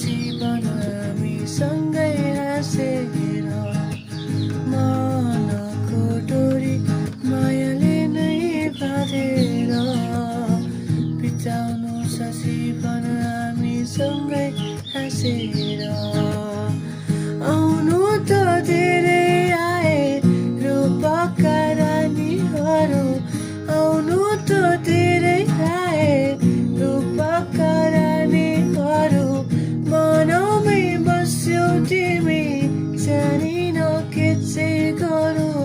जीवन हामी सँगै हाँसेर मनको डोरी मायाले नै बाँधेर बिताउनु छ जीवन हामी सँगै हाँसेर आउनु त धेरै आए रूपका रानीहरू आउनु त धेरै आए रूपका रानीहरू मनमै बस्यौ तिमी जानिनौ के चाहिँ गरौँ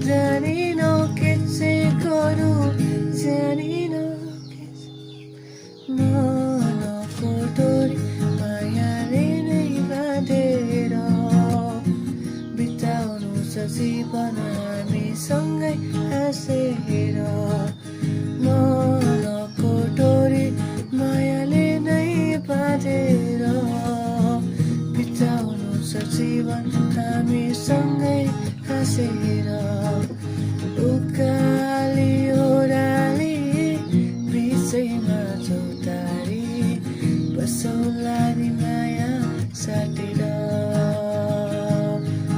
जानिनौ के चाहिँ गरौँ जानिनौ के मनको डोरी मायाले नै बाँधेर बिताउनु छ जीवन हामी सँगै हाँसेर मनको डोरी मायाले नै बाँधेर बिताउनु छ जीवन हामी सँगै हाँसेर उकाली ओह्राली बिचैमा चौतारी बसौला नि माया साटेर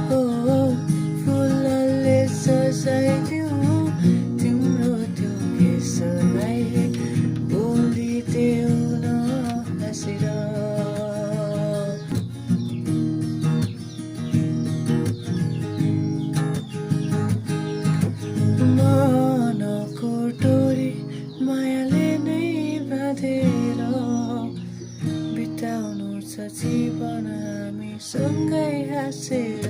हो फुलले सजाइदिउँ तिम्रो त्यो केशलाई बोली देऊ न हाँसेर मनको डोरी मायाले नै बाँधेर बिताउनु छ जीवन हामी सँगै हाँसेर